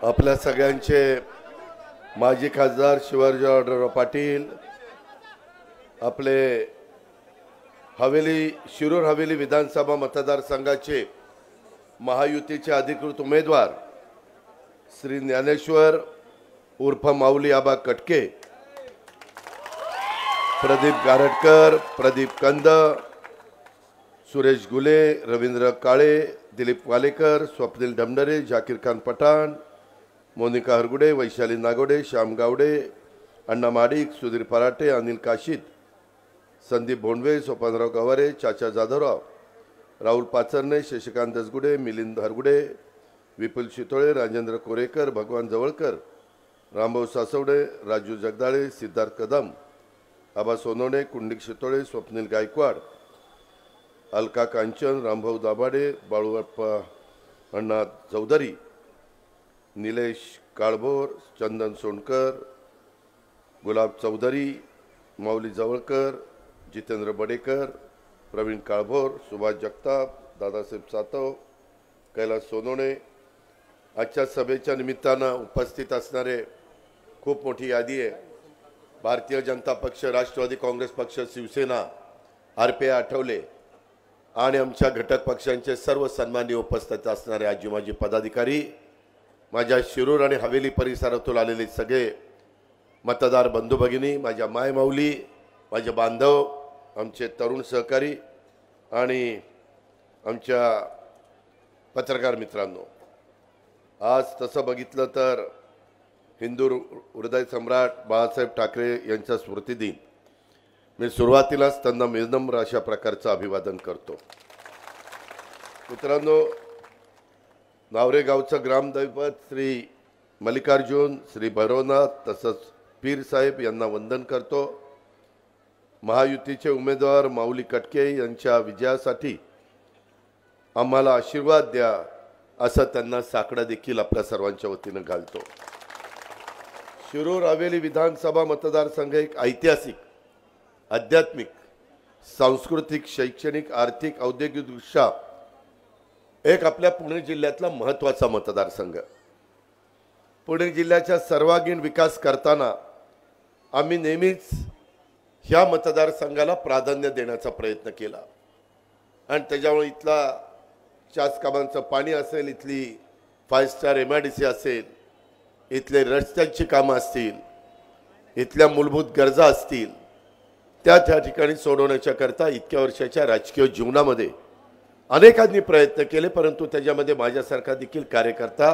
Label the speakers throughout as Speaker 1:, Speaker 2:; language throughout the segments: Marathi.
Speaker 1: आपल्या सगळ्यांचे माजी खासदार शिवाजीराव पाटील, आपले शिरूर हवेली विधानसभा मतदारसंघाचे महायुतीचे अधिकृत उमेदवार श्री ज्ञानेश्वर उर्फ माऊली आबा कटके, प्रदीप गारटकर, प्रदीप कंद, सुरेश गुले, रवींद्र काळे, दिलीप वालेकर, स्वप्नील डमडरे, जाकीर खान पठाण, मोनिका हरगुडे, वैशाली नागोडे, श्याम गावडे, अण्णा माडिक, सुधीर पराटे, अनिल काशीद, संदीप भोंडवे, सोपानराव गवारे, चाचा जाधवराव, राहुल पाचरणे, शशिकांत दसगुडे, मिलिंद हरगुडे, विपुल शितोळे, राजेंद्र कोरेकर, भगवान जवळकर, रामभाऊ सासवडे, राजू जगदाळे, सिद्धार्थ कदम, आबा सोनवणे, कुंडिक शितोळे, स्वप्नील गायकवाड, अलका कांचन, रामभाऊ दाभाडे, बाळूअप्पा अण्णा चौधरी, निलेश काळभोर, चंदन सोनकर, गुलाब चौधरी, माऊली जवळकर, जितेंद्र बडेकर, प्रवीण काळभोर, सुभाष जगताप, दादासाहेब सातव, कैलास सोनवणे. आजच्या सभेच्या निमित्तानं उपस्थित असणारे खूप मोठी यादी आहे. भारतीय जनता पक्ष, राष्ट्रवादी काँग्रेस पक्ष, शिवसेना, RPI आठवले आणि आमच्या घटक पक्षांचे सर्व सन्माननीय उपस्थित असणारे आजी माजी पदाधिकारी, माझ्या शिरूर आणि हवेली परिसरातून आलेले सगळे मतदार बंधू भगिनी, माझ्या माय माऊली, माझे बांधव, आमचे तरुण सहकारी आणि आमच्या पत्रकार मित्रांनो, आज तसं बघितलं तर हिंदू हृदय सम्राट बाळासाहेब ठाकरे यांचा स्मृतिदिन. मी सुरुवातीलाच त्यांना विनम्र अशा प्रकारचं अभिवादन करतो. मित्रांनो, नावरे गावचं ग्रामदैवत श्री मल्लिकार्जुन, श्री भैरवनाथ तसंच पीर साहेब यांना वंदन करतो. महायुतीचे उमेदवार माऊली कटके यांच्या विजयासाठी आम्हाला आशीर्वाद द्या असं त्यांना साकडं देखील आपल्या सर्वांच्या वतीनं घालतो. शिरूर हवेली विधानसभा मतदारसंघ एक ऐतिहासिक, आध्यात्मिक, सांस्कृतिक, शैक्षणिक, आर्थिक, औद्योगिकदृष्ट्या एक आपल्या पुणे जिल्ह्यातला महत्त्वाचा मतदारसंघ. पुणे जिल्ह्याच्या सर्वांगीण विकास करताना आम्ही नेहमीच ह्या मतदारसंघाला प्राधान्य देण्याचा प्रयत्न केला आणि त्याच्यामुळे इथला शासकामांचं पाणी असेल, इथली 5 स्टार MIDC असेल, इथले रस्त्यांची कामं असतील, इथल्या मूलभूत गरजा असतील, त्या ठिकाणी सोडवण्याच्या करता इतक्या वर्षाच्या राजकीय जीवनामध्ये अनेकांनी प्रयत्न केले, परंतु त्याच्यामध्ये माझ्यासारखा देखील कार्यकर्ता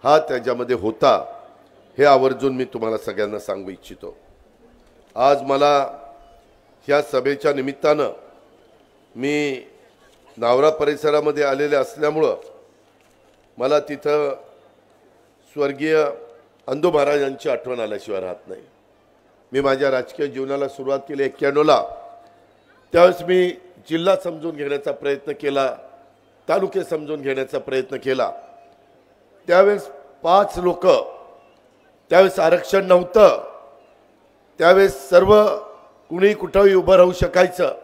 Speaker 1: हा त्याच्यामध्ये होता, हे आवर्जून मी तुम्हाला सगळ्यांना सांगू इच्छितो. आज मला ह्या सभेच्या निमित्तानं मी नावरा परिसरामध्ये आलेले असल्यामुळं मला तिथं स्वर्गीय अंदू महाराजांची आठवण आल्याशिवाय राहत नाही. मी माझ्या राजकीय जीवनाला सुरुवात केली 91ला. त्यावेळेस मी जिल्हा समजून घेण्याचा प्रयत्न केला, तालुके समजून घेण्याचा प्रयत्न केला. त्यावेळेस 5 लोक, त्यावेळेस आरक्षण नव्हतं, त्यावेळेस सर्व कुणी कुठंही उभं राहू शकायचं.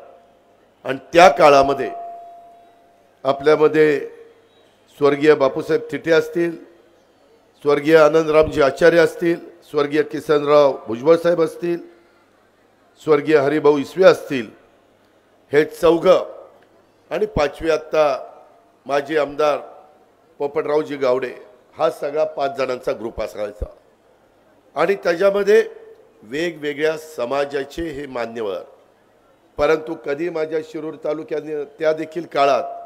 Speaker 1: आणि त्या काळामध्ये आपल्यामध्ये स्वर्गीय बापूसाहेब थिटे असतील, स्वर्गीय आनंदरामजी आचार्य असतील, स्वर्गीय किसनराव भुजबळ साहेब असतील, स्वर्गीय हरिभाऊ इसवे असतील, हे 4 आणि 5वी आत्ता माजी आमदार पोपटरावजी गावडे, हा सगळा 5 जणांचा ग्रुप असायचा. आणि त्याच्यामध्ये वेगवेगळ्या समाजाचे हे मान्यवर, परंतु कधी माझ्या शिरूर तालुक्याने त्या देखील काळात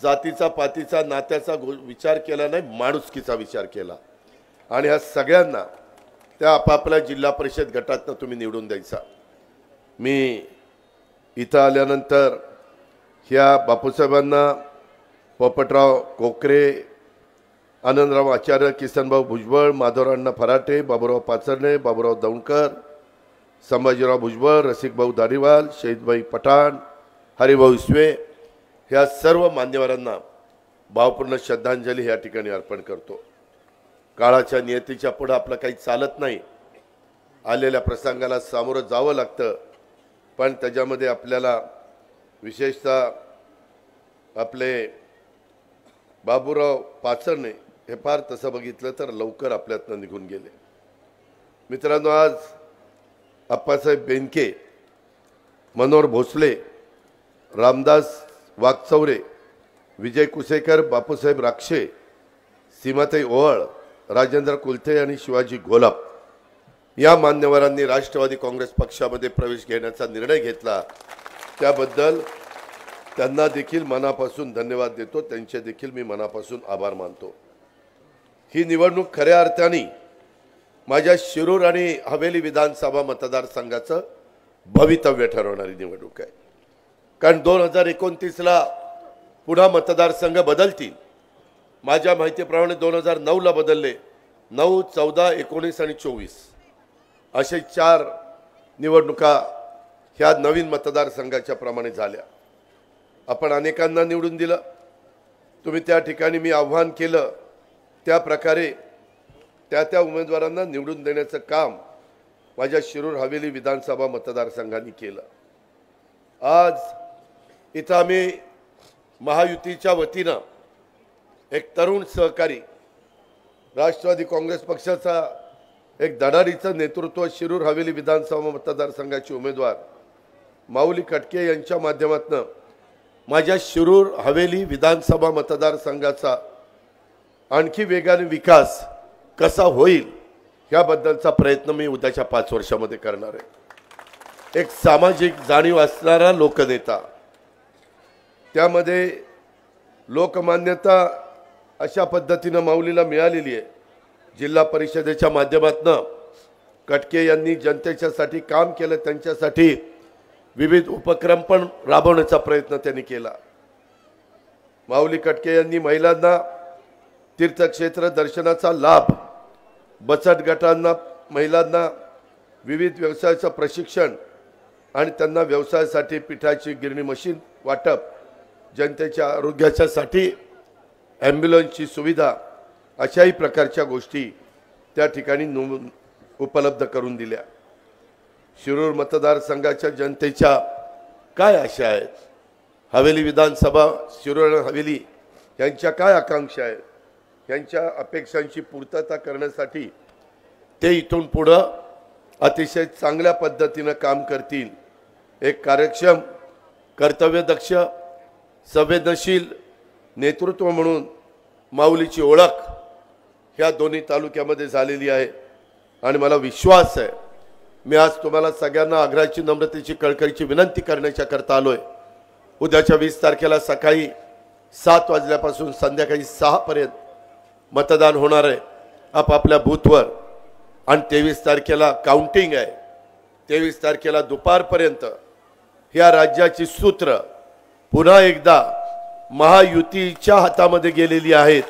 Speaker 1: जातीचा, पातीचा, नात्याचा विचार केला नाही, माणुसकीचा विचार केला. आणि ह्या सगळ्यांना त्या आपापल्या जिल्हा परिषद गटातनं तुम्ही निवडून द्यायचा. मी इथं आल्यानंतर ह्या बापूसाहेबांना, पोपटराव कोकरे, आनंदराव आचार्य, किसनभाऊ भुजबळ, माधवराव फराटे, बाबूराव पाचरणे, बाबूराव दौंडकर, संभाजीराव भुजबळ, रसिकभाऊ दाढीवाल, शहीदभाई पठाण, हरिभाऊ इसवे, ह्या सर्व मान्यवरांना भावपूर्ण श्रद्धांजली या ठिकाणी अर्पण करतो. काळाच्या नियतीच्या पुढे आपलं काही चालत नाही, आलेल्या प्रसंगाला सामोरं जावं लागतं. पण त्याच्यामध्ये आपल्याला विशेषतः आपले बाबूराव पाचरणे हे फार तसं बघितलं तर लवकर आपल्यातनं निघून गेले. मित्रांनो, आज अप्पासाहेब बेनके, मनोहर भोसले, रामदास वागचौरे, विजय कुसेकर, बापूसाहेब राक्षे, सीमाताई ओहळ, राजेंद्र कुलथे आणि शिवाजी घोलप या मान्यवरांनी राष्ट्रवादी काँग्रेस पक्षामध्ये प्रवेश घेण्याचा निर्णय घेतला. त्याबद्दल त्यांना देखील मनापासून धन्यवाद देतो. त्यांचे देखील मी मनापासून आभार मानतो. ही निवडणूक खऱ्या अर्थाने माझ्या शिरूर आणि हवेली विधानसभा मतदारसंघाचं भवितव्य ठरवणारी निवडणूक आहे. कारण 2029ला पुन्हा मतदारसंघ बदलतील. माझ्या माहितीप्रमाणे 2009ला बदलले. 9, 14, 19 आणि 24 असे 4 निवडणुका ह्या नवीन मतदारसंघाच्या प्रमाणे झाल्या. आपण अनेकांना निवडून दिलं. तुम्ही त्या ठिकाणी मी आव्हान केलं त्या प्रकारे त्या उमेदवारांना निवडून देण्याचं काम माझ्या शिरूर हवेली विधानसभा मतदारसंघाने केलं. आज इथं आम्ही महायुतीच्या वतीनं एक तरुण सहकारी, राष्ट्रवादी काँग्रेस पक्षाचा एक धडाडीचं नेतृत्व, शिरूर हवेली विधानसभा मतदारसंघाचे उमेदवार माऊली कटके यांच्या माध्यमातून माझ्या शिरूर हवेली विधानसभा मतदारसंघाचा आणखी वेगाने विकास कसा होईल याबद्दलचा प्रयत्न मी उद्याच्या 5 वर्षामध्ये करणार आहे. एक सामाजिक जाणीव असणारा लोकनेता, त्यामध्ये लोकमान्यता अशा पद्धतीनं माऊलीला मिळालेली आहे. जिल्हा परिषदेच्या माध्यमातून कटके यांनी जनतेच्यासाठी काम केलं. त्यांच्यासाठी विविध उपक्रम पण राबवण्याचा प्रयत्न त्यांनी केला. माऊली कटके यांनी महिलांना तीर्थक्षेत्र दर्शनाचा लाभ, बचत गटांना, महिलांना विविध व्यवसायाचं प्रशिक्षण आणि त्यांना व्यवसायासाठी पिठाची गिरणी मशीन वाटप, जनतेच्या आरोग्यासाठी ॲम्ब्युलन्सची सुविधा, अशाही प्रकारच्या गोष्टी त्या ठिकाणी उपलब्ध करून दिल्या. शिरूर मतदारसंघाच्या जनतेच्या काय आशा आहेत, हवेली विधानसभा, शिरूर हवेली यांच्या काय आकांक्षा आहेत, यांच्या अपेक्षांची पूर्तता करण्यासाठी ते इथून पुढं अतिशय चांगल्या पद्धतीनं काम करतील. एक कार्यक्षम, कर्तव्यदक्ष, संवेदनशील नेतृत्व म्हणून माऊलीची ओळख ह्या दोन्ही तालुक्यामध्ये झालेली आहे आणि मला विश्वास आहे. मी आज तुम्हाला सगळ्यांना आग्रहाची, नम्रतेची, कळकळीची विनंती करण्याच्या करता आलोय. उद्याच्या 20 तारखेला सकाळी 7 वाजल्यापासून संध्याकाळी 6 पर्यंत मतदान होणार आहे आपापल्या बूथवर आणि 23 तारखेला काउंटिंग आहे. 23 तारखेला दुपारपर्यंत ह्या राज्याची सूत्र पुन्हा एकदा महायुतीच्या हातामध्ये गेलेली आहेत.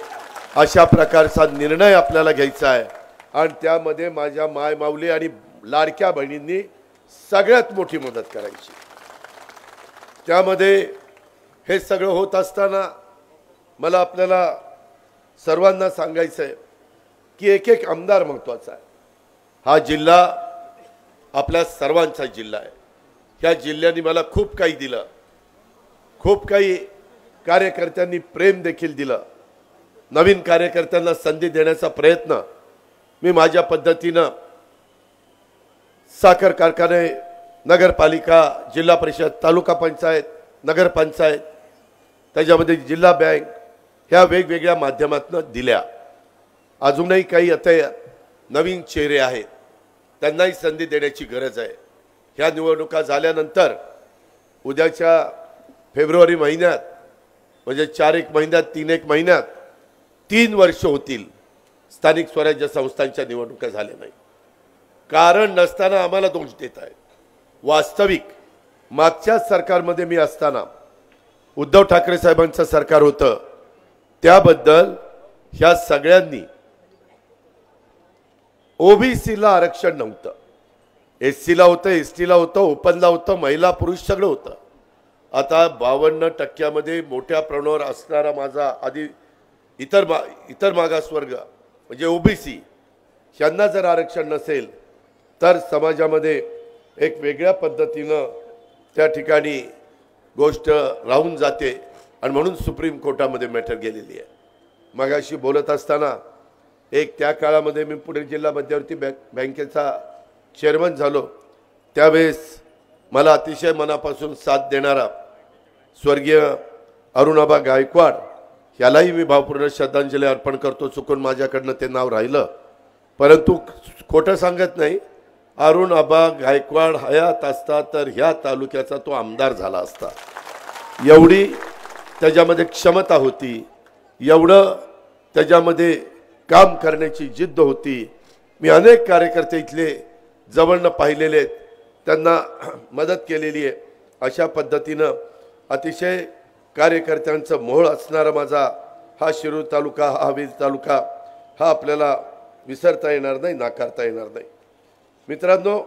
Speaker 1: अशा प्रकारचा निर्णय आपल्याला घ्यायचा आहे आणि त्यामध्ये माझ्या माय माऊली आणि लाडक्या बहिणींनी सगळ्यात मोठी मदत करायची. त्यामध्ये हे सगळं होत असताना मला आपल्याला सर्वांना सांगायचं आहे की एक एक आमदार महत्त्वाचा आहे. हा जिल्हा आपल्या सर्वांचा जिल्हा आहे. ह्या जिल्ह्याने मला खूप काही दिलं, खूप काही कार्यकर्त्यांनी प्रेम देखील दिलं. नवीन कार्यकर्त्यांना संधी देण्याचा प्रयत्न मी माझ्या पद्धतीनं साखर कारखाने, नगरपालिका, जिल्हा परिषद, तालुका पंचायत, नगरपंचायत, त्याच्यामध्ये जिल्हा बँक, ह्या वेगवेगळ्या माध्यमातून दिल्या. अजूनही काही आता नवीन चेहरे आहेत, त्यांनाही संधी देण्याची गरज आहे. ह्या निवडणुका झाल्यानंतर उद्याच्या फेब्रुवारी महिन्यात, म्हणजे 4 महिन्यात, 3 महिन्यात 3 वर्ष होतील स्थानिक स्वराज्य संस्थांच्या निवडणुका झाल्या नाही. कारण नसताना आम्हाला दोष देत आहेत. वास्तविक मागच्या सरकारमध्ये मी असताना उद्धव ठाकरे साहेबांचं सरकार होतं, त्याबद्दल ह्या सगळ्यांनी ओबीसीला आरक्षण नव्हतं, एससीला होतं, एसटीला होतं, ओपनला होतं, महिला पुरुष सगळं होतं. आता 52% मोठ्या प्रमाणावर असणारा माझा आधी इतर मागासवर्ग म्हणजे ओबीसी, यांना जर आरक्षण नसेल तर समाजामध्ये एक वेगळ्या पद्धतीनं त्या ठिकाणी गोष्ट राहून जाते आणि म्हणून सुप्रीम कोर्टामध्ये मॅटर गेलेली आहे. मगाशी बोलत असताना एक त्या काळामध्ये मी पुणे जिल्हा मध्यवर्ती बँकेचा चेअरमन झालो, त्यावेळेस मला अतिशय मनापासून साथ देणारा स्वर्गीय अरुणाबा गायकवाड यालाही मी भावपूर्ण श्रद्धांजली अर्पण करतो. चुकून माझ्याकडनं ते नाव राहिलं, परंतु खोटं सांगत नाही, अरुणाबा गायकवाड हयात असता तर ह्या तालुक्याचा तो आमदार झाला असता. एवढी त्याच्यामध्ये क्षमता होती, एवढं त्याच्यामध्ये काम करण्याची जिद्द होती. मी अनेक कार्यकर्ते इथले जवळनं पाहिलेले आहेत, त्यांना मदत केलेली आहे. अशा पद्धतीनं अतिशय कार्यकर्त्यांचं मोह असणारा माझा हा शिरूर तालुका, हा हवेली तालुका, हा आपल्याला विसरता येणार नाही, नाकारता येणार नाही. मित्रांनो,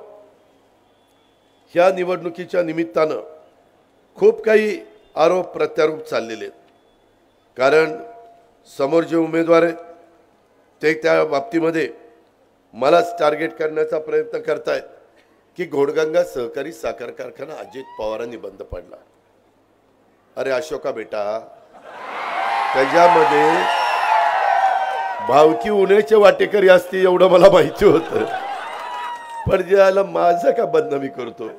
Speaker 1: ह्या निवडणुकीच्या निमित्तानं खूप काही आरोप प्रत्यारोप चाललेले आहेत. कारण समोर जे उमेदवार आहेत ते त्या बाबतीमध्ये मलाच टार्गेट करण्याचा प्रयत्न करतायत की घोडगंगा सहकारी साखर कारखाना अजित पवारांनी बंद पडला. अरे अशोका बेटा, त्याच्यामध्ये भावकी उन्हाचे वाटेकरी असते एवढं मला माहिती होतं, पण ज्याला माझं का बदनामी करतो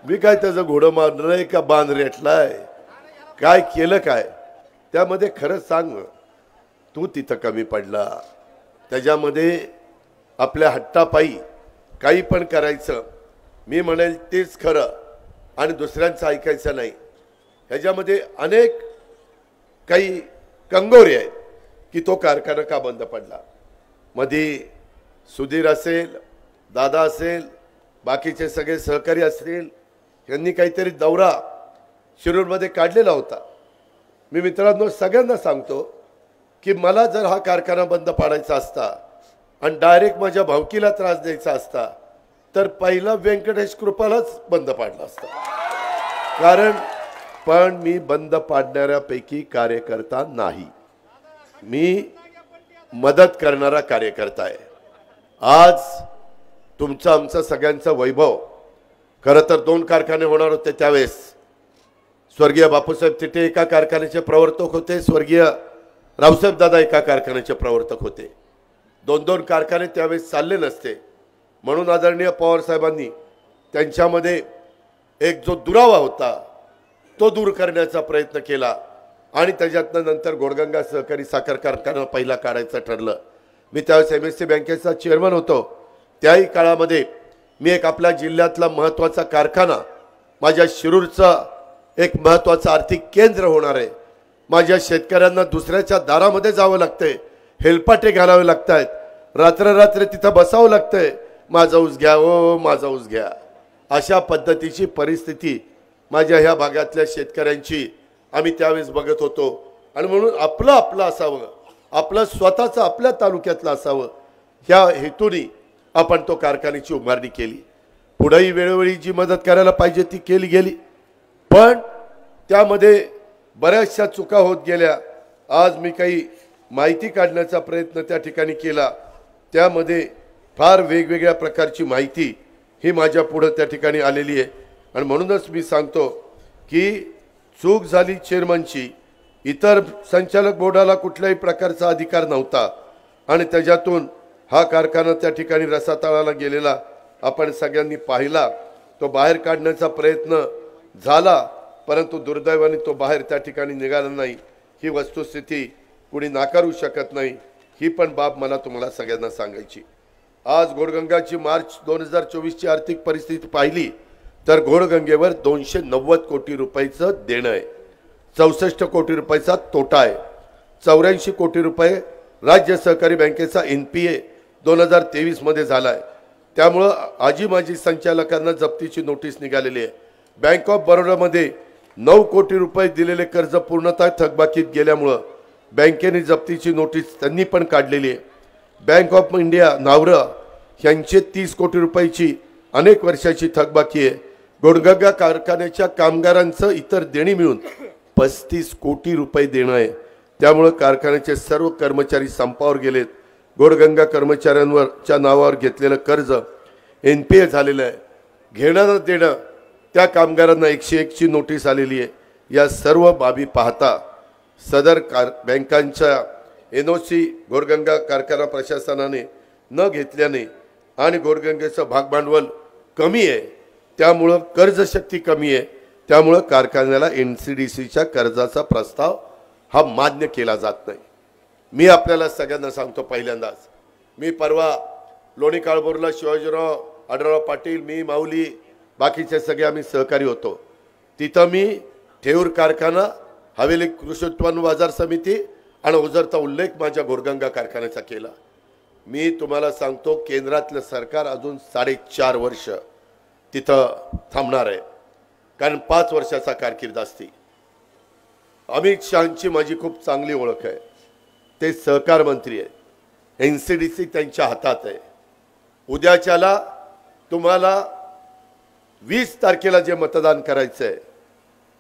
Speaker 1: मी? काय त्याचं घोडं मारलंय का बांध रेटलाय? काय केलं काय त्यामध्ये? खरं सांग, तू तिथं कमी पडला. त्याच्यामध्ये आपल्या हट्टापायी काही पण करायचं, मी म्हणेल तेच खरं आणि दुसऱ्यांचं ऐकायचं नाही. ह्याच्यामध्ये अनेक काही कंगोरे आहेत की तो कारखाना का बंद पडला. मध्ये सुधीर असेल, दादा असेल, बाकीचे सगळे सहकारी असतील, यांनी काहीतरी दौरा शिरूरमध्ये काढलेला होता. मी मित्रांनो सगळ्यांना सांगतो की मला जर हा कारखाना बंद पाडायचा असता आणि डायरेक्ट माझ्या भावकीला त्रास द्यायचा असता तर पहिला व्यंकटेश कृपालाच बंद पाडला असता. कारण पण मी बंद पाडणाऱ्यापैकी कार्यकर्ता नाही, मी मदत करणारा कार्यकर्ता आहे. आज तुमचं आमचं सगळ्यांचं वैभव, खरं तर 2 कारखाने होणार होते त्यावेळेस. स्वर्गीय बापूसाहेब तिथे एका कारखान्याचे प्रवर्तक होते, स्वर्गीय रावसाहेब दादा एका कारखान्याचे प्रवर्तक होते. 2-2 कारखाने त्यावेळेस चालले नसते. म्हणून आदरणीय पवार साहेबांनी त्यांच्यामध्ये एक जो दुरावा होता तो दूर करण्याचा प्रयत्न केला आणि त्याच्यातनं नंतर घोडगंगा सहकारी साखर कारखाना पहिला काढायचं ठरलं. मी त्यावेळेस MSC बँकेचा चेअरमन होतो. त्याही काळामध्ये मी एक आपल्या जिल्ह्यातला महत्त्वाचा कारखाना, माझ्या शिरूरचा एक महत्त्वाचं आर्थिक केंद्र होणार आहे. माझ्या शेतकऱ्यांना दुसऱ्याच्या दारामध्ये जावं लागतंय, हेलपाटे घालावे लागत आहेत, रात्र तिथं बसावं लागतंय, माझा ऊस घ्या ओ माझा ऊस घ्या. अशा पद्धतीची परिस्थिती माझ्या ह्या भागातल्या शेतकऱ्यांची आम्ही त्यावेळेस बघत होतो. आणि म्हणून आपलं असावं, आपलं स्वतःचं आपल्या तालुक्यातलं असावं, ह्या हेतूने आपण तो कारखान्याची उभारणी केली. पुढेही वेळोवेळी जी मदत करायला पाहिजे ती केली गेली, पण त्यामध्ये बऱ्याचशा चुका होत गेल्या. आज मी काही माहिती काढण्याचा प्रयत्न त्या ठिकाणी केला, त्यामध्ये फार वेगवेगळ्या प्रकारची माहिती ही माझ्या पुढे त्या ठिकाणी आलेली आहे. आणि म्हणूनच मी सांगतो की चूक झाली चेअरमनची, इतर संचालक बोर्डाला कुठल्याही प्रकारचा अधिकार नव्हता आणि त्याच्यातून हा कारखाना त्या ठिकाणी रसातळाला गेलेला आपण सगळ्यांनी पाहिला. तो बाहेर काढण्याचा प्रयत्न झाला, परंतु दुर्दैवाने तो बाहेर त्या ठिकाणी निघाला नाही. ही वस्तुस्थिती कुणी नाकारू शकत नाही. ही पण बाब मला तुम्हाला सगळ्यांना सांगायची. आज घोडगंगाची मार्च 2024ची आर्थिक परिस्थिती पाहिली तर घोडगंगेवर 290 कोटी रुपयाचं देणं आहे, 64 कोटी रुपयाचा तोटा आहे, 84 कोटी रुपये राज्य सहकारी बँकेचा NPA 2023 मध्ये झाला आहे. त्यामुळं आजी माजी संचालकांना जप्तीची नोटीस निघालेली आहे. बँक ऑफ बरोडामध्ये 9 कोटी रुपये दिलेले कर्ज पूर्णतः थकबाकीत गेल्यामुळं बँकेने जप्तीची नोटीस त्यांनी पण काढलेली आहे. बँक ऑफ इंडिया नावरा यांचे 30 कोटी रुपयाची अनेक वर्षाची थकबाकी आहे. घोडगंगा कारखान्याच्या कामगारांचं इतर देणी मिळून 35 कोटी रुपये देणं आहे. त्यामुळे कारखान्याचे सर्व कर्मचारी संपावर गेलेत. घोडगंगा कर्मचाऱ्यांवरच्या नावावर घेतलेलं कर्ज NPA झालेलं आहे. घेणं देणं त्या कामगारांना 101 ची नोटीस आलेली आहे. या सर्व बाबी पाहता सदर बँकांच्या NOC घोडगंगा कारखाना प्रशासनाने न घेतल्याने आणि घोडगंगेचं भागभांडवल कमी आहे, त्यामुळं कर्जशक्ती कमी आहे, त्यामुळं कारखान्याला NCDCच्या कर्जाचा प्रस्ताव हा मान्य केला जात नाही। मी आपल्याला सगळ्यांना सांगतो, पहिल्यांदाच मी परवा लोणी काळभोरला शिवाजीराव आढळराव पाटील, मी माऊली, बाकीचे सगळे आम्ही सहकारी होतो। तिथं मी ठेऊर कारखाना, हवेली कृषी उत्पन्न बाजार समिती आणि ओझरचा उल्लेख माझ्या घोडगंगा कारखान्याचा केला। मी तुम्हाला सांगतो, केंद्रातलं सरकार अजून 4.5 वर्ष तिथं थांबणार आहे, कारण 5 वर्षाचा कारकीर्द असते। अमित शहांची माझी खूप चांगली ओळख आहे, ते सहकार मंत्री आहे, NCDC त्यांच्या हातात आहे। उद्याच्याला तुम्हाला 20 तारखेला जे मतदान करायचं आहे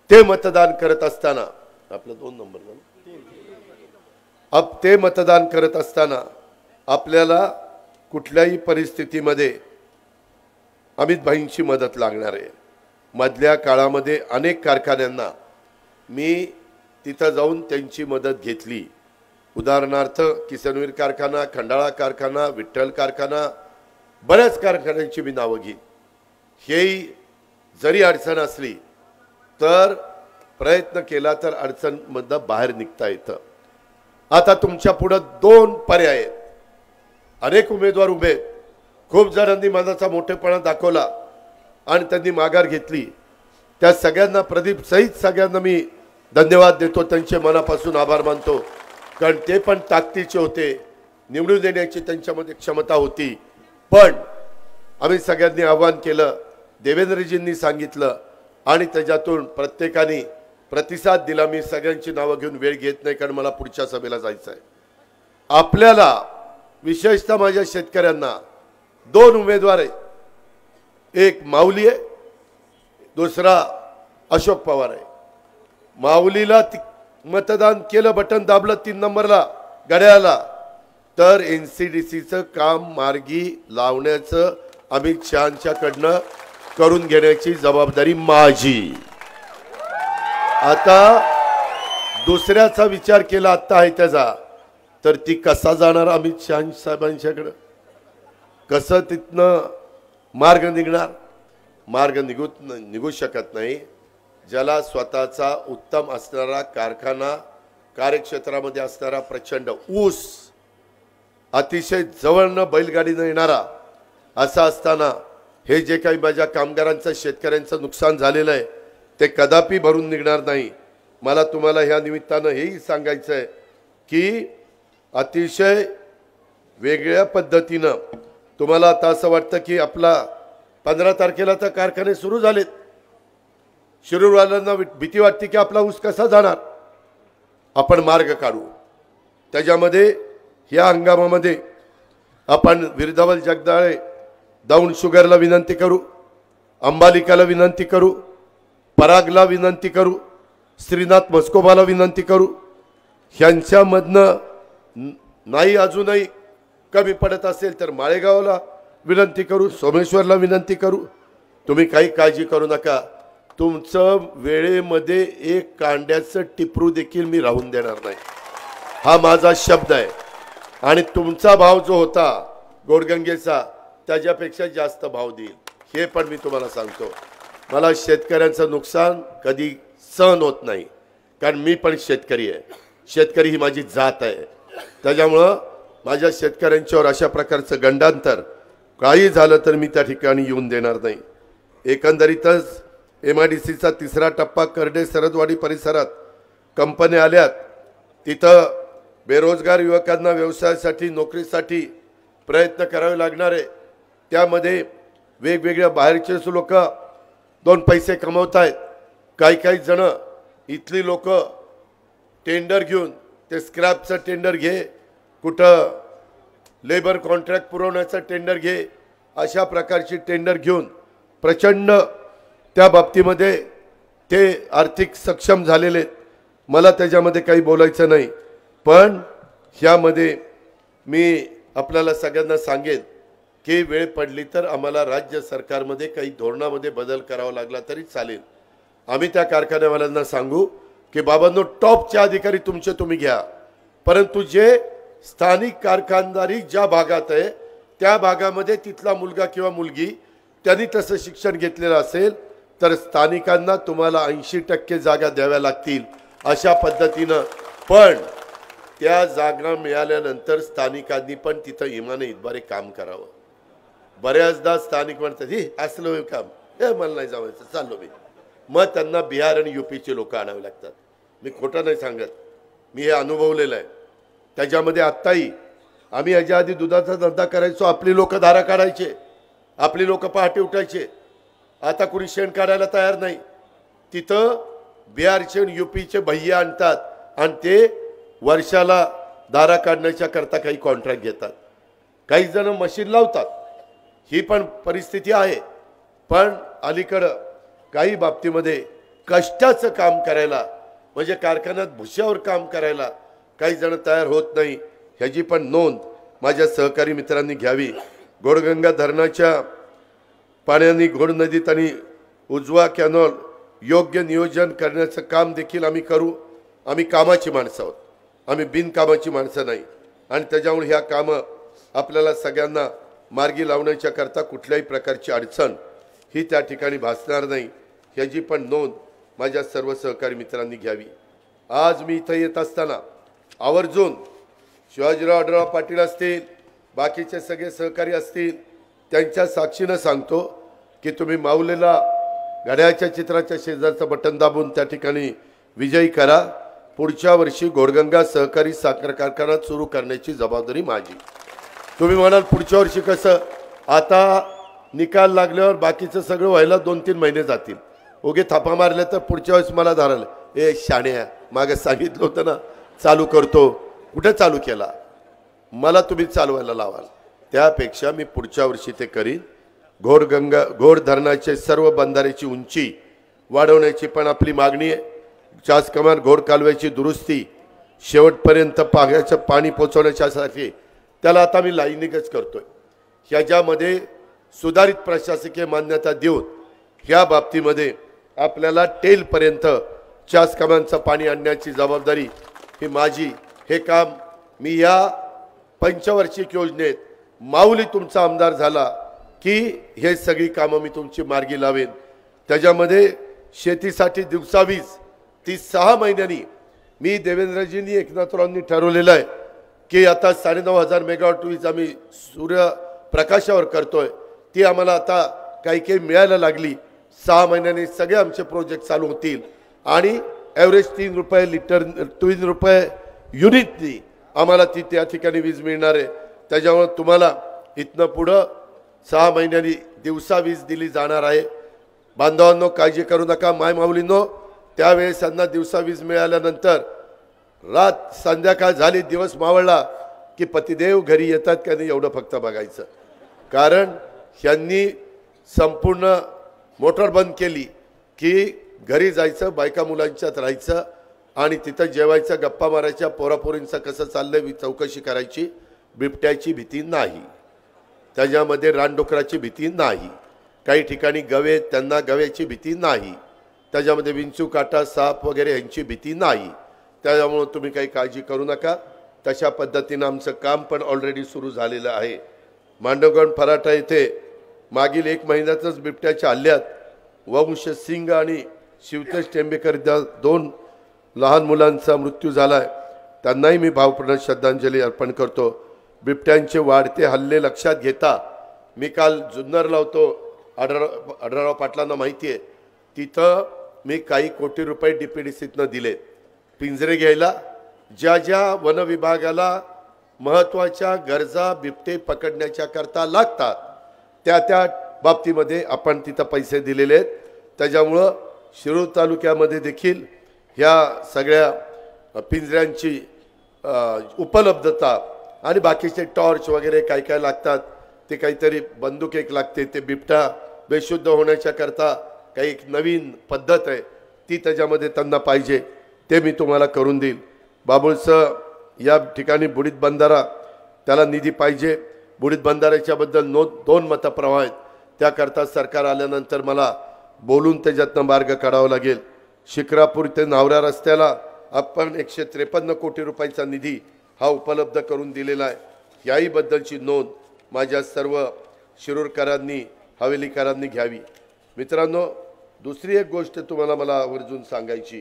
Speaker 1: ते मतदान करत असताना, आपलं 2 नंबर झालं, अब ते मतदान करत असताना आपल्याला कुठल्याही परिस्थितीमध्ये अमित भाईंची मदत लागणार आहे। मधल्या काळामध्ये अनेक कारखान्यांना मी तिथं जाऊन त्यांची मदत घेतली। उदाहरणार्थ किसनवीर कारखाना, खंडाळा कारखाना, विठ्ठल कारखाना, बऱ्याच कारखान्यांची मी नावं घेईन। हेही जरी अडचण असली तर प्रयत्न केला तर अडचणमधनं बाहेर निघता येतं। आता तुमच्या पुढे 2 पर्याय आहेत, अनेक उमेदवार उभे आहेत, खूप जणांनी मनाचा मोठेपणा दाखवला आणि त्यांनी माघार घेतली, त्या सगळ्यांना प्रदीप सहित सगळ्यांना मी धन्यवाद देतो, त्यांचे मनापासून आभार मानतो, कारण ते पण ताकदीचे होते, निवडून देण्याची त्यांच्यामध्ये क्षमता होती। पण आम्ही सगळ्यांनी आव्हान केलं, देवेंद्रजींनी सांगितलं आणि त्याच्यातून प्रत्येकाने प्रतिसाद दिला। मी सगळ्यांची नावं घेऊन वेळ घेत नाही, कारण मला पुढच्या सभेला जायचं आहे। आपल्याला विशेषतः माझ्या शेतकऱ्यांना 2 उमेदवार आहे, एक माऊली आहे, दुसरा अशोक पवार आहे। माऊलीला मतदान केलं, बटन दाबलं 3 नंबरला घड्याळाला, तर NCDCचं काम मार्गी लावण्याचं अमित शहांच्याकडनं करून घेण्याची जबाबदारी माझी। आता दुसऱ्याचा विचार केला आता आहे त्याचा, तर ती कसा जाणार अमित शहा साहेबांच्याकडे, कसं तिथनं मार्ग निघणार? मार्ग निघू शकत नाही। ज्याला स्वतःचा उत्तम असणारा कारखाना, कार्यक्षेत्रामध्ये असणारा प्रचंड ऊस, अतिशय जवळनं बैलगाडीनं येणारा असा असताना हे जे काही माझ्या कामगारांचं, शेतकऱ्यांचं नुकसान झालेलं आहे ते कदापि भरून निघणार नाही। मला तुम्हाला ह्या निमित्तानं हेही सांगायचं आहे की अतिशय वेगळ्या पद्धतीनं तुम्हाला आता असं वाटतं की आपला 15 तारखेला तर कारखाने सुरू झालेत, शिरूरवाल्यांना भीती वाटते की आपला ऊस कसा जाणार। आपण मार्ग काढू, त्याच्यामध्ये या हंगामामध्ये आपण विरधावल जगदाळे दाऊन शुगरला विनंती करू, अंबालिकाला विनंती करू, परागला विनंती करू, श्रीनाथ मस्कोबाला विनंती करू। ह्यांच्यामधनं नाही अजूनही कमी पडत असेल तर माळेगावला विनंती करू, सोमेश्वरला विनंती करू। तुम्ही काही काळजी करू नका, तुमचं वेळेमध्ये एक कांड्याचं टिपरू देखील मी राहून देणार नाही, हा माझा शब्द आहे। आणि तुमचा भाव जो होता घोडगंगेचा त्याच्यापेक्षा जास्त भाव देईल, हे पण मी तुम्हाला सांगतो। मला शेतकऱ्यांचं नुकसान कधी सहन होत नाही, कारण मी पण शेतकरी आहे, शेतकरी ही माझी जात आहे। त्याच्यामुळं माझ्या शेतकऱ्यांच्यावर अशा प्रकारचं गंडांतर काही झालं तर मी त्या ठिकाणी येऊन देणार नाही। एकंदरीतच MIDCचा 3रा टप्पा करडे सरदवाडी परिसरात कंपन्या आल्यात, तिथं बेरोजगार युवकांना व्यवसायासाठी, नोकरीसाठी प्रयत्न करावे लागणार आहे। त्यामध्ये वेगवेगळ्या बाहेरचे लोक 2 पैसे कमवत आहेत, काही जण इथली लोक टेंडर घेऊन, ते स्क्रॅपचं टेंडर घे, कुठं लेबर कॉन्ट्रॅक्ट पुरवण्याचं टेंडर घे, अशा प्रकारची टेंडर घेऊन प्रचंड त्या बाबतीमध्ये ते आर्थिक सक्षम झालेले। मला त्याच्यामध्ये काही बोलायचं नाही, पण ह्यामध्ये मी आपल्याला सगळ्यांना सांगेन की वेळ पडली तर आम्हाला राज्य सरकारमध्ये काही धोरणामध्ये बदल करावा लागला तरी चालेल। आम्ही त्या कारखान्यावाल्यांना सांगू की बाबांनो, टॉपचे अधिकारी तुमचे तुम्ही घ्या, परंतु जे स्थानिक कारखानदारी ज्या भागात आहे त्या भागामध्ये तिथला मुलगा किंवा मुलगी त्यांनी तसं शिक्षण घेतलेलं असेल तर स्थानिकांना तुम्हाला 80% जागा द्याव्या लागतील अशा पद्धतीनं। पण त्या जागा मिळाल्यानंतर स्थानिकांनी पण तिथं इमाने इतबारे काम करावं। बऱ्याचदा स्थानिक म्हणतात ही असलं काम हे मला नाही जमायचं चाललो मी, मग त्यांना बिहार आणि यूपीचे लोक आणावे लागतात। मी खोटं नाही सांगत, मी हे अनुभवलेलं आहे। त्याच्यामध्ये आत्ताही आम्ही याच्या आधी दुधाचा धंदा करायचो, आपली लोक धारा काढायचे, आपली लोक पहाटे उठायचे। आता कोणी शेण काढायला तयार नाही, तिथं बिहारचे आणि यूपीचे भैया आणतात आणि ते वर्षाला धारा काढण्याच्या करता काही कॉन्ट्रॅक्ट घेतात, काही जण मशीन लावतात, ही पण परिस्थिती आहे। पण अलीकडं काही बाबतीमध्ये कष्टाचं काम करायला म्हणजे कारखान्यात भुश्यावर काम करायला काही जण तयार होत नाही, ह्याची पण नोंद माझ्या सहकारी मित्रांनी घ्यावी। घोडगंगा धरणाच्या पाण्याने घोड नदीत आणि उजवा कॅनॉल योग्य नियोजन करण्याचं काम देखील आम्ही करू। आम्ही कामाची माणसं आहोत, आम्ही बिनकामाची माणसं नाही आणि त्याच्यामुळे ह्या कामं आपल्याला सगळ्यांना मार्गी लावण्याच्या करता कुठल्याही प्रकारची अडचण ही त्या ठिकाणी भासणार नाही, ह्याची पण नोंद माझ्या सर्व सहकारी मित्रांनी घ्यावी। आज मी इथं येत असताना आवर्जून शिवाजीराव आढळराव पाटील असतील, बाकीचे सगळे सहकारी असतील, त्यांच्या साक्षीनं सांगतो की तुम्ही माऊलीला घड्याळाच्या चित्राच्या शेजारचं बटन दाबून त्या ठिकाणी विजयी करा। पुढच्या वर्षी घोडगंगा सहकारी साखर कारखाना सुरू करण्याची जबाबदारी माझी। तुम्ही म्हणाल पुढच्या वर्षी कसं, आता निकाल लागल्यावर बाकीचं सगळं व्हायला 2-3 महिने जातील, ओगे थापा मारले तर पुढच्या वेळेस मला धाराल ए शाण्या मागे सांगितलं होतं ना चालू करतो, कुठे चालू केला, मला तुम्ही चालवायला लावाल। त्यापेक्षा मी पुढच्या वर्षी ते करीन। घोड धरणाचे सर्व बंधाऱ्याची उंची वाढवण्याची पण आपली मागणी आहे। चास कमान घोड कालव्याची दुरुस्ती शेवटपर्यंत पाण्याचं पाणी पोहोचवण्याच्यासाठी त्याला आता मी लाईनिकच करतोय। ह्याच्यामध्ये सुधारित प्रशासकीय मान्यता देऊन ह्या बाबतीमध्ये आपल्याला टेलपर्यंत चास कमानचं पाणी आणण्याची जबाबदारी ही माझी। हे काम मी या पंचवार्षिक योजनेत माऊली तुमचा आमदार झाला की हे सगळी कामं मी तुमची मार्गी लावेन। त्याच्यामध्ये शेतीसाठी दिवसावीज 6 महिन्यांनी मी देवेंद्रजींनी एकनाथरावांनी ठरवलेलं आहे की आता 9,500 मेगावॉट वीज आम्ही सूर्यप्रकाशावर करतोय, ती आम्हाला आता काही मिळायला लागली। 6 महिन्यांनी सगळे आमचे प्रोजेक्ट चालू होतील आणि ॲव्हरेज 3 रुपये लिटर 3 रुपये युनिटनी आम्हाला ती त्या ठिकाणी वीज मिळणार आहे। त्याच्यामुळे तुम्हाला इथनं पुढं 6 महिन्यांनी दिवसा वीज दिली जाणार आहे। बांधवांनो काळजी करू नका, माय माऊलींनो त्यावेळेस त्यांना दिवसा वीज मिळाल्यानंतर रात संध्याकाळ झाली दिवस मावळला की पतिदेव घरी येतात का नाही एवढं फक्त बघायचं, कारण ह्यांनी संपूर्ण मोटर बंद केली की घरी जायचं, बायका मुलांच्यात राहायचं आणि तिथं जेवायचं, गप्पा मारायच्या, पोरापोरींचं कसं चाललंय चौकशी करायची। बिबट्याची भीती नाही, त्याच्यामध्ये रानडुकराची भीती नाही, काही ठिकाणी गवे त्यांना गव्याची भीती नाही, त्याच्यामध्ये विंचू काटा साप वगैरे यांची भीती नाही। त्यामुळे तुम्ही काही काळजी करू नका। तशा पद्धतीनं आमचं काम पण ऑलरेडी सुरू झालेलं आहे। मांडवगड फराटा येथे मागील 1 महिन्यातच बिबट्याच्या हल्ल्यात वंश सिंग आणि शिवतेज टेंबेकर 2 लहान मुलांचा मृत्यू झालाय, त्यांनाही मी भावपूर्ण श्रद्धांजली अर्पण करतो। बिबट्यांचे वाढते हल्ले लक्षात घेता मी काल जुन्नरला होतो, आढळराव पाटलांना माहिती आहे, तिथं मी काही कोटी रुपये DPDCतनं दिले पिंजरे घ्यायला। ज्या ज्या वन विभागाला महत्त्वाच्या गरजा बिबटे पकडण्याच्या करता लागतात त्या बाबतीमध्ये आपण तिथं पैसे दिलेले आहेत। त्याच्यामुळं शिरूर तालुक्यामध्ये देखील ह्या सगळ्या पिंजऱ्यांची उपलब्धता आणि बाकीचे टॉर्च वगैरे काय काय लागतात, ते काहीतरी बंदूक एक लागते, ते बिबटा बेशुद्ध होण्याच्या करता काही एक नवीन पद्धत आहे ती त्याच्यामध्ये त्यांना पाहिजे, ते मी तुम्हाला करून देईल। बाबुळचं या ठिकाणी बुडीत बंधारा त्याला निधी पाहिजे, बुडीत बंधाऱ्याच्याबद्दल 2 मतप्रवाह आहेत, त्याकरता सरकार आल्यानंतर मला बोलून त्याच्यातनं मार्ग काढावा लागेल। शिक्रापूर ते नावरा रस्त्याला आपण 153 कोटी रुपयाचा निधी हा उपलब्ध करून दिलेला आहे। याही बद्दलची नोंद माझ्या सर्व शिरूरकरांनी हवेलीकरांनी घ्यावी। मित्रांनो, दुसरी एक गोष्ट तुम्हाला मला आवर्जून सांगायची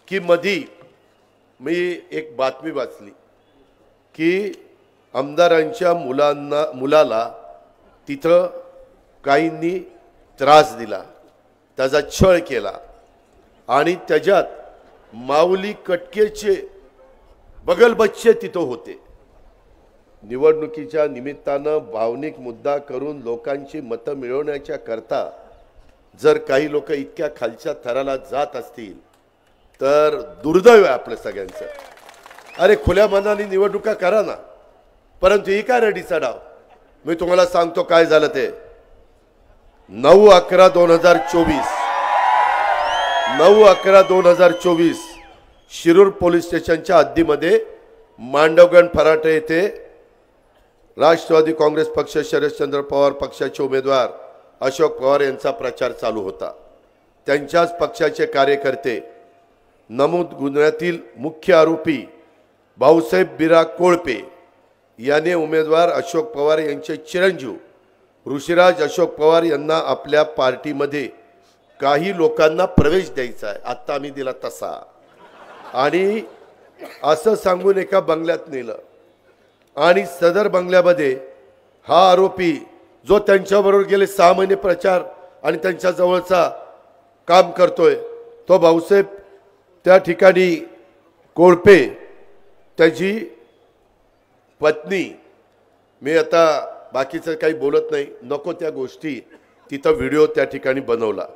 Speaker 1: की मधी मी एक बातमी वाचली की आमदारांच्या मुलाला तिथं काहींनी त्रास दिला, त्याचा छळ केला आणि त्याच्यात माऊली कटकेचे बगलबच्चे तिथं होते। निवडणुकीच्या निमित्तानं भावनिक मुद्दा करून लोकांची मतं मिळवण्याच्या करता जर काही लोक इतक्या खालच्या थराला जात असतील तर दुर्दैव आहे आपल्या सगळ्यांचं। अरे खुल्या मनाने निवडणुका करा ना, परंतु ही काय रेडीचा डाव। मी तुम्हाला सांगतो काय झालं ते। 9/11/2024 शिरूर पोलीस स्टेशनच्या हद्दीमध्ये मांडवगण फराटे येथे राष्ट्रवादी काँग्रेस पक्ष शरदचंद्र पवार पक्षाचे उमेदवार अशोक पवार यांचा प्रचार चालू होता। त्यांच्याच पक्षाचे कार्यकर्ते नमूद गुन्ह्यातील मुख्य आरोपी भाऊसाहेब बिरा कोळपे याने उमेदवार अशोक पवार यांचे चिरंजीव ऋषिराज अशोक पवार यांना आपल्या पार्टीमध्ये काही लोकांना प्रवेश द्यायचा आहे, आता आम्ही दिला तसा, आणि असं सांगून एका बंगल्यात नेलं आणि सदर बंगल्यामध्ये हा आरोपी जो त्यांच्याबरोबर गेले 6 महिने प्रचार आणि त्यांच्या जवळचा काम करतोय तो भाऊसाहेब त्या ठिकाणी कोळपे त्याची पत्नी, मी आता बाकीचं काही बोलत नाही, नको त्या गोष्टी, तिथं व्हिडिओ त्या ठिकाणी बनवला।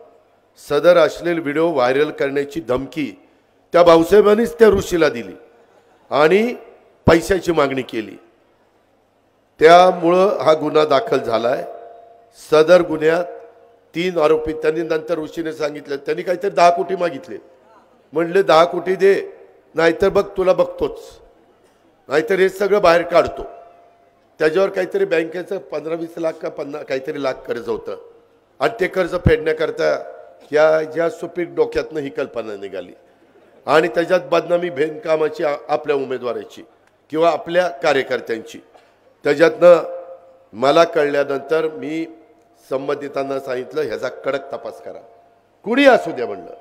Speaker 1: सदर अश्लील व्हिडिओ व्हायरल करण्याची धमकी त्या भाऊसाहेबांनीच त्या ऋषीला दिली आणि पैशाची मागणी केली। त्यामुळं हा गुन्हा दाखल झालाय। सदर गुन्ह्यात 3 आरोपी, त्यांनी नंतर ऋषीने सांगितलं, त्यांनी काहीतरी 10 कोटी मागितले, म्हणले 10 कोटी दे, नाहीतर बघ तुला बघतोच, नाहीतर हे सगळं बाहेर काढतो। त्याच्यावर काहीतरी बँकेचं 15-20 लाख का 50 काहीतरी लाख कर्ज होतं आणि ते कर्ज फेडण्याकरता या ज्या सुपीक डोक्यातनं ही कल्पना निघाली आणि त्याच्यात बदनामी भेनकामाची आपल्या उमेदवाराची किंवा आपल्या कार्यकर्त्यांची। त्याच्यातनं मला कळल्यानंतर मी संबंधितांना सांगितलं ह्याचा कडक तपास करा, कुणी असू द्या म्हणलं,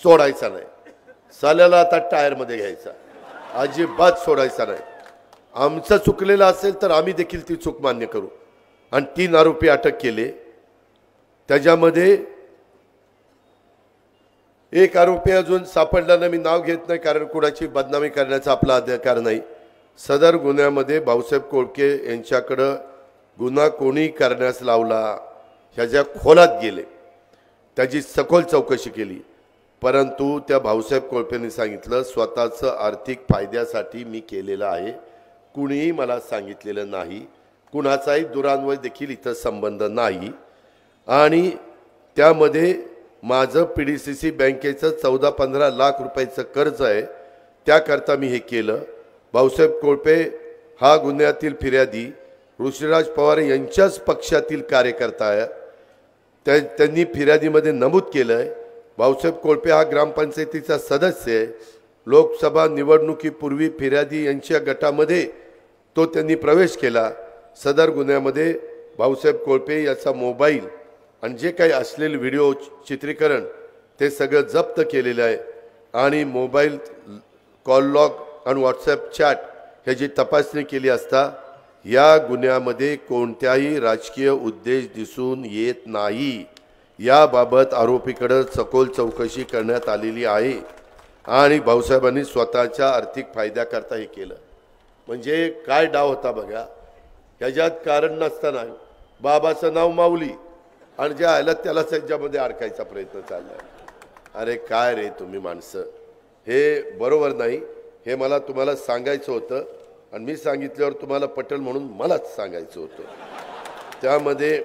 Speaker 1: सोडायचा नाही, साल्याला आता टायरमध्ये घ्यायचा, अजिबात सोडायचा नाही। आमचं चुकलेलं असेल तर आम्ही देखील ती चूक मान्य करू। आणि 3 आरोपी अटक केले। त्याच्यामध्ये एक आरोपी अजून सापडला नाही, मी नाव घेत नाही कारण कुणाची बदनामी करण्याचा आपला अधिकार नाही। सदर गुन्ह्यामध्ये भाऊसाहेब कोळके यांच्याकडं गुन्हा कोणी करण्यास लावला ह्याच्या खोलात गेले, त्याची सखोल चौकशी केली, परंतु त्या भाऊसाहेब कोळपेंनी सांगितलं स्वतःचं आर्थिक फायद्यासाठी मी केलेलं आहे, कुणीही मला सांगितलेलं नाही, कुणाचाही दुरान्वय देखील इथं संबंध नाही आणि त्यामध्ये माझं PDCC बँकेचं 14-15 लाख रुपयाचं कर्ज आहे, त्याकरता मी हे केलं। भाऊसाहेब कोळपे हा गुन्ह्यातील फिर्यादी ऋषिराज पवार यांच्याच पक्षातील कार्यकर्ता आहे। त्यांनी फिर्यादीमध्ये नमूद केलं आहे भाऊसाहेब कोळपे हा ग्रामपंचायतीचा सदस्य आहे। लोकसभा निवडणुकीपूर्वी फिर्यादी यांच्या गटामध्ये तो त्यांनी प्रवेश केला। सदर गुन्ह्यामध्ये भाऊसाहेब कोळपे याचा मोबाईल आणि जे काही असलेले व्हिडिओ चित्रीकरण ते सगळं जप्त केलेलं आहे आणि मोबाईल कॉल लॉग आणि व्हॉट्सॲप चॅट ह्याची तपासणी केली असता या गुन्ह्यामध्ये कोणत्याही राजकीय उद्देश दिसून येत नाही। याबाबत आरोपीकडे सखोल चौकशी करण्यात आलेली आहे आणि भाऊसाहेबांनी स्वतःच्या आर्थिक फायद्याकरता हे केलं। म्हणजे काय डाव होता बघा, ह्याच्यात कारण नसताना बाबाचं नाव माऊली आणि जे आलं त्याला त्याच्यामध्ये अडकायचा प्रयत्न चाललाय। अरे काय रे तुम्ही माणसं, हे बरोबर नाही, हे मला तुम्हाला सांगायचं होतं आणि मी सांगितल्यावर तुम्हाला पटेल म्हणून मलाच सांगायचं होतं। त्यामध्ये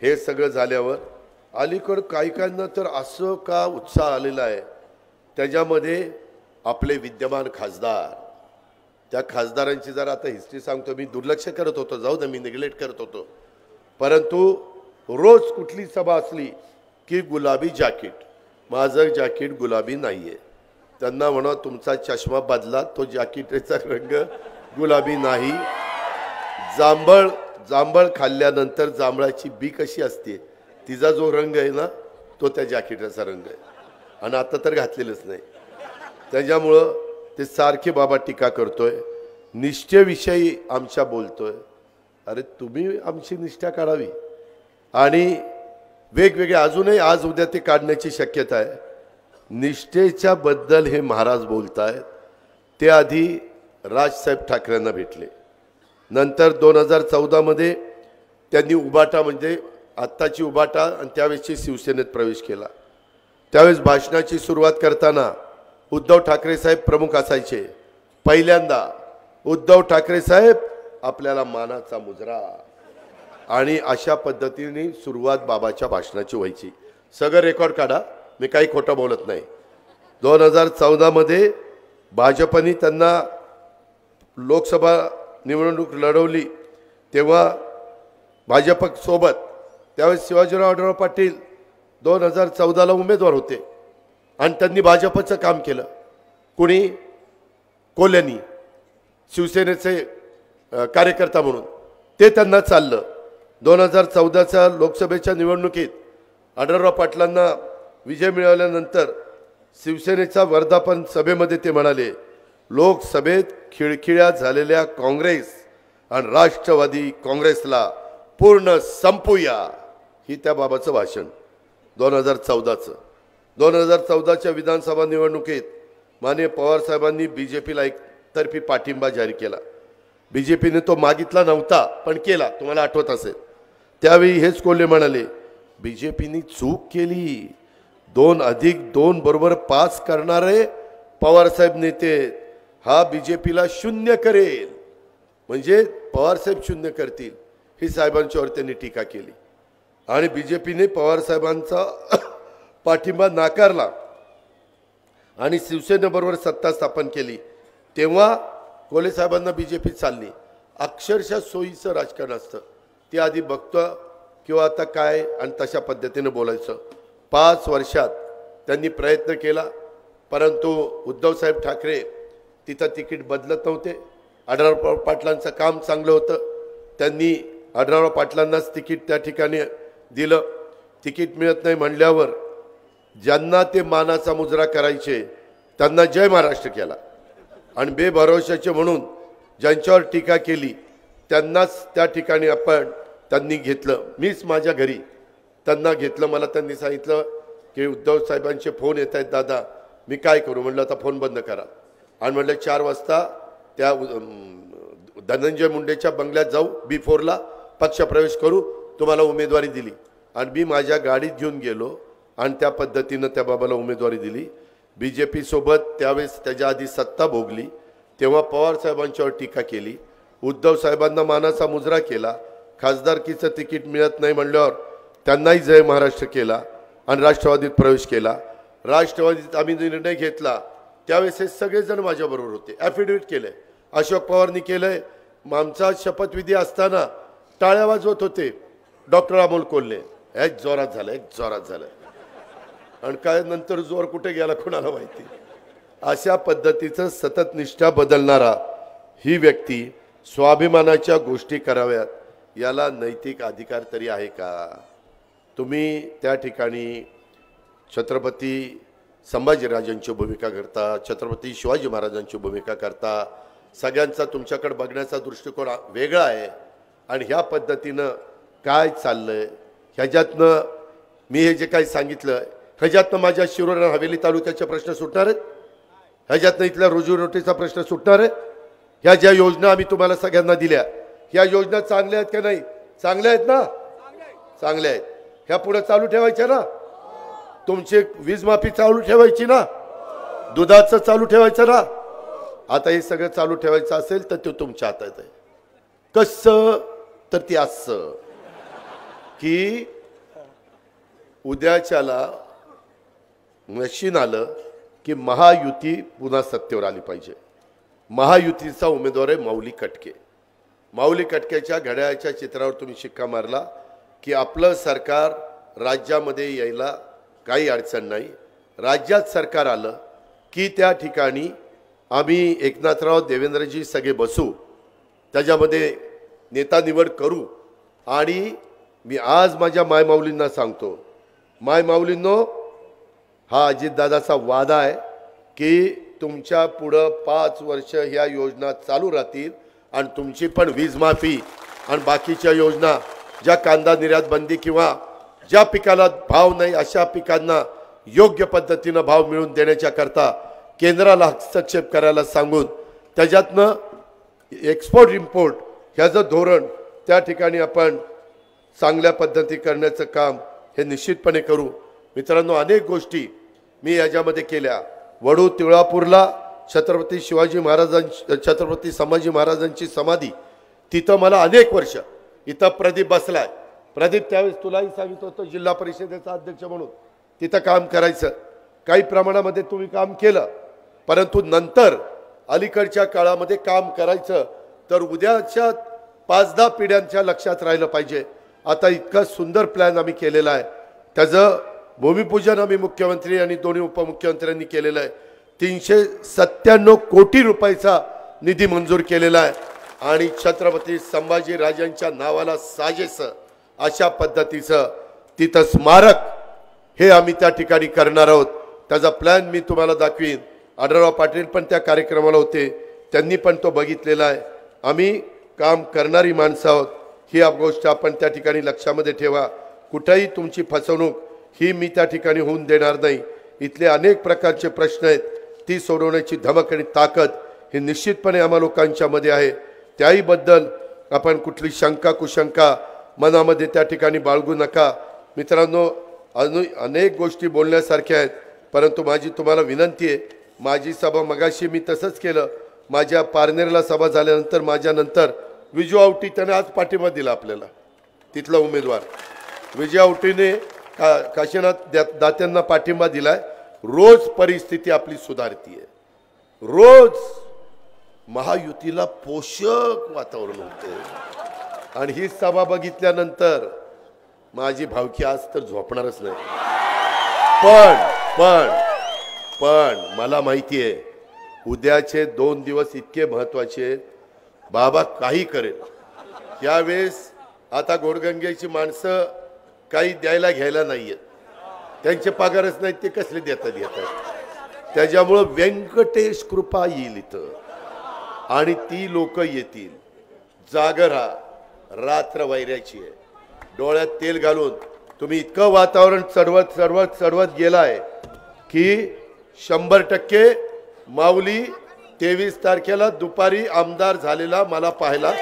Speaker 1: हे सगळं झाल्यावर अलीकडं काहीकांना तर असं का उत्साह आलेला आहे, त्याच्यामध्ये आपले विद्यमान खासदार, त्या खासदारांची जर आता हिस्ट्री सांगतो, मी दुर्लक्ष करत होतो, जाऊ दे, मी निग्लेक्ट करत होतो, परंतु रोज कुठली सभा असली की गुलाबी जॅकेट, माझं जॅकेट गुलाबी नाही आहे, त्यांना म्हणा तुमचा चष्मा बदला, तो जॅकेटचा रंग गुलाबी नाही. जांभळ जांभळ खाल्ल्यानंतर जांभळाची बी कशी असते, तिचा जो रंग आहे ना तो त्या जॅकेटचा रंग आहे. आणि आता तर घातलेलंच नाही. त्याच्यामुळं ते सारखे बाबा टीका करतोय, निष्ठेविषयी आमच्या बोलतोय. अरे तुम्ही आमची निष्ठा काढावी. आणि वेगवेगळे अजूनही आज उद्या ते काढण्याची शक्यता आहे. निष्ठेच्या बद्दल हे महाराज बोलतायत. ते आधी राजसाहेब ठाकरेंना भेटले, नंतर 2014 मध्ये त्यांनी उबाटा म्हणजे आत्ताची उबाटा आणि त्यावेळेसची शिवसेनेत प्रवेश केला. त्यावेळेस भाषणाची सुरुवात करताना उद्धव ठाकरे साहेब प्रमुख असायचे. पहिल्यांदा उद्धव ठाकरे साहेब आपल्याला मानाचा मुजरा, आणि अशा पद्धतीने सुरुवात बाबाच्या भाषणाची व्हायची. सगळं रेकॉर्ड काढा, मी काही खोटं बोलत नाही. 2014 मध्ये भाजपने त्यांना लोकसभा निवडणूक लढवली, तेव्हा भाजप सोबत त्यावेळेस शिवाजीराव आढळराव पाटील 2014ला उमेदवार होते आणि त्यांनी भाजपचं काम केलं. कुणी? कोल्यांनी, शिवसेनेचे कार्यकर्ता म्हणून ते त्यांना चाललं. 2014च्या लोकसभेच्या निवडणुकीत आढळराव पाटलांना विजय मिळाल्यानंतर शिवसेनेचा वर्धापन सभेमध्ये ते म्हणाले, लोकसभेत खिळखिळ्या झालेल्या काँग्रेस आणि राष्ट्रवादी काँग्रेसला पूर्ण संपूया. ही त्या बाबाचं भाषण 2014चं. 2014च्या विधानसभा निवडणुकीत माननीय पवार साहेबांनी बीजेपीला एकतर्फी पाठिंबा जाहीर केला. बीजेपीने तो मागितला नव्हता पण केला, तुम्हाला आठवत असेल. त्यावेळी हेच कोल्हे म्हणाले, बीजेपीने चूक केली. 2+2 बरोबर 5 करणारे पवारसाहेब नेते, हा बीजेपीला शून्य करेल. म्हणजे पवारसाहेब शून्य करतील ही साहेबांच्यावर त्यांनी टीका केली. आणि बीजेपीने पवारसाहेबांचा पाठिंबा नाकारला आणि शिवसेनेबरोबर सत्ता स्थापन केली. तेव्हा कोल्हे साहेबांना बीजेपी चालली. अक्षरशः सोयीचं राजकारण असतं. ते आधी बघतं किंवा आता काय आणि तशा पद्धतीने बोलायचं. 5 वर्षात त्यांनी प्रयत्न केला, परंतु उद्धवसाहेब ठाकरे तिथं तिकीट बदलत नव्हते. आढळराव पाटलांचं काम चांगलं होतं, त्यांनी आढळराव पाटलांनाच तिकीट त्या ठिकाणी दिलं. तिकीट मिळत नाही म्हणल्यावर ज्यांना ते मानाचा मुजरा करायचे त्यांना जय महाराष्ट्र केला, आणि बेभरोशाचे म्हणून ज्यांच्यावर टीका केली त्यांनाच त्या ठिकाणी त्यांनी घेतलं. मीच माझ्या घरी त्यांना घेतलं. मला त्यांनी सांगितलं की उद्धव साहेबांचे फोन येत आहेत दादा, मी काय करू? म्हटलं आता फोन बंद करा. आणि म्हटलं 4 वाजता त्या धनंजय मुंडेच्या बंगल्यात जाऊ, B4ला पक्षप्रवेश करू, तुम्हाला उमेदवारी दिली. आणि मी माझ्या गाडीत घेऊन गेलो आणि त्या पद्धतीनं त्या बाबाला उमेदवारी दिली. बीजेपी सोबत त्यावेळेस त्याच्या आधी सत्ता भोगली, तेव्हा पवार साहेबांच्यावर टीका केली. उद्धव साहेबांना मानाचा मुजरा केला. खासदारकीचं तिकीट मिळत नाही म्हणल्यावर त्यांनाही जय महाराष्ट्र केला आणि राष्ट्रवादीत प्रवेश केला. राष्ट्रवादीत आम्ही निर्णय घेतला त्यावेळेस हे सगळेजण माझ्याबरोबर होते. ॲफिडेविट केलं आहे, अशोक पवारनी केलं आहे. आमचा शपथविधी असताना टाळ्या वाजवत होते डॉक्टर अमोल कोल्हे. एक जोरात झालं, एक जोरात झालं. आणि काय नंतर जोर कुठे गेला कोणाला माहिती. अशा पद्धतीचं सतत निष्ठा बदलणारा ही व्यक्ती स्वाभिमानाच्या गोष्टी कराव्यात, याला नैतिक अधिकार तरी आहे का? तुम्ही त्या ठिकाणी छत्रपती संभाजीराजांची भूमिका करता, छत्रपती शिवाजी महाराजांची भूमिका करता. सगळ्यांचा तुमच्याकडे बघण्याचा दृष्टिकोन वेगळा आहे. आणि ह्या पद्धतीनं काय चाललंय ह्याच्यातनं मी हे जे काही सांगितलं ह्याच्यातनं माझ्या शिरोळ हवेली तालुक्याचे प्रश्न सुटणार आहेत, ह्याच्यातनं इथल्या रोजीरोटीचा प्रश्न सुटणार आहे. ह्या ज्या योजना आम्ही तुम्हाला सगळ्यांना दिल्या, ह्या योजना चांगल्या आहेत का नाही? चांगल्या आहेत ना? चांगल्या आहेत. ह्या पुढे चालू ठेवायच्या ना? तुमची वीज माफी चालू ठेवायची ना? दुधाचं चालू ठेवायचं ना? आता हे सगळं चालू ठेवायचं असेल तर ते तुमच्या हातात आहे. कसं? तर ती असं की उद्याच्याला मशीन आलं की महायुती पुन्हा सत्तेवर आली पाहिजे. महायुतीचा उमेदवार आहे माऊली कटके. माऊली कटकेच्या घड्याळाच्या चित्रावर तुम्ही शिक्का मारला की आपलं सरकार राज्यामध्ये यायला काही अडचण नाही. राज्यात सरकार आलं की त्या ठिकाणी आम्ही एकनाथराव देवेंद्रजी सगळे बसू, त्याच्यामध्ये नेता निवड करू. आणि मी आज माझ्या मायमाऊलींना सांगतो, मायमाऊलींनो, हा अजितदादाचा वादा आहे की तुमच्या पुढं 5 वर्ष ह्या योजना चालू राहतील आणि तुमची पण वीज माफी आणि बाकीच्या योजना, ज्या कांदा निर्यात बंदी किंवा ज्या पिकाला भाव नाही अशा पिकांना योग्य पद्धतीनं भाव मिळवून देण्याच्या करता केंद्राला हस्तक्षेप करायला सांगून त्याच्यातनं एक्सपोर्ट इम्पोर्ट ह्याचं धोरण त्या ठिकाणी आपण चांगल्या पद्धती करण्याचं काम हे निश्चितपणे करू. मित्रांनो, अनेक गोष्टी मी याच्यामध्ये केल्या. वडू तिळापूरला छत्रपती शिवाजी महाराजांची, छत्रपती संभाजी महाराजांची समाधी, तिथं मला अनेक वर्ष इथं प्रदीप बसलाय. प्रदीप, त्यावेळेस तुलाही सांगितलं होतं जिल्हा परिषदेचा अध्यक्ष म्हणून तिथं काम करायचं. काही प्रमाणामध्ये तुम्ही काम केलं, परंतु नंतर अलीकडच्या काळामध्ये काम करायचं तर उद्याच्या 5-10 पिढ्यांच्या लक्षात राहिलं पाहिजे. आता इतका सुंदर प्लॅन आम्ही केलेला आहे, त्याचं भूमिपूजन आम्ही मुख्यमंत्री आणि दोन्ही उपमुख्यमंत्र्यांनी केलेलं आहे. 397 कोटी रुपयाचा निधी मंजूर केलेला आहे आणि छत्रपती संभाजी राजांच्या नावाला साजेसं अशा पद्धतीचं तिथं स्मारक हे आम्ही त्या ठिकाणी करणार आहोत. त्याचा प्लॅन मी तुम्हाला दाखवीन. आढळराव पाटील पण त्या कार्यक्रमाला होते, त्यांनी पण तो बघितलेला आहे. आम्ही काम करणारी माणसं आहोत, ही गोष्ट आपण त्या ठिकाणी लक्षामध्ये ठेवा. कुठेही तुमची फसवणूक ही मी त्या ठिकाणी होऊन देणार नाही. इथले अनेक प्रकारचे प्रश्न आहेत, ती सोडवण्याची धमक आणि ताकद ही निश्चितपणे आम्हा लोकांच्यामध्ये आहे. त्याहीबद्दल आपण कुठली शंका कुशंका मनामध्ये त्या ठिकाणी बाळगू नका. मित्रांनो, अनेक गोष्टी बोलण्यासारख्या आहेत, परंतु माझी तुम्हाला विनंती आहे, माझी सभा मगाशी मी तसंच केलं. माझ्या पारनेरला सभा झाल्यानंतर माझ्यानंतर विजू आवटी त्याने आज पाठिंबा दिला आपल्याला, तिथला उमेदवार विजय आवटीने काशीनाथ दात्यांना पाठिंबा दिलाय. रोज परिस्थिती आपली सुधारतीये, रोज महायुतीला पोषक वातावरण होते. आणि ही सभा बघितल्यानंतर माझी भावकी आज तर झोपणारच नाही. पण मला माहिती आहे उद्याचे 2 दिवस इतके महत्वाचे, बाबा काही करेल. यावेळेस आता गोडगंगेची माणसं काही द्यायला घ्यायला नाहीयेत, त्यांचे पगारच नाहीत, ते कसले देतात. त्याच्यामुळं व्यंकटेश कृपा येईल इथं आणि ती लोक येतील. जागर राहा, रात्र वैऱ्याची आहे. डोळ्यात तेल घालून तुम्ही इतकं वातावरण चढवत गेलाय की 100% माऊली 23 तारखेला दुपारी आमदार झालेला मला पाहायला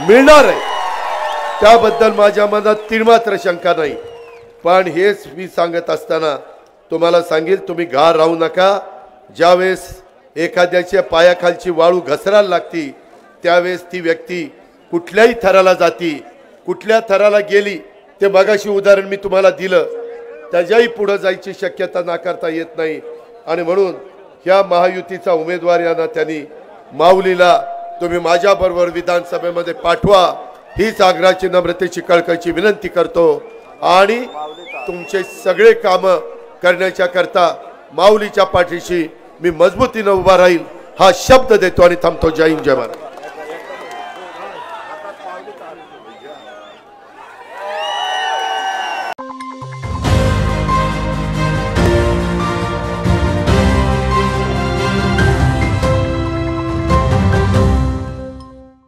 Speaker 1: मिळणार आहे. त्याबद्दल माझ्या मनात तीळमात्र शंका नाही. पण हेच मी सांगत असताना तुम्हाला सांगेल, तुम्ही घार राहू नका. ज्यावेळेस एखाद्याच्या पायाखालची वाळू घसरायला लागती त्यावेळेस ती व्यक्ती कुठल्याही थराला जाती, कुठल्या थराला गेली ते मगाशी उदाहरण मी तुम्हाला दिलं, त्याच्याही पुढे जायची शक्यता नाकारता येत नाही. आणि म्हणून ह्या महायुतीचा उमेदवार यांना त्यांनी माऊलीला तुम्ही माझ्याबरोबर विधानसभेमध्ये पाठवा, हीच आग्रहाची नम्रतेची कळकळीची विनंती करतो. आणि तुमचे सगळे कामं करण्याच्या करता माऊलीच्या पाठीशी मी मजबूतीने उभा राहील हा शब्द देतो आणि थांबतो. जय हिंद, जय महाराज.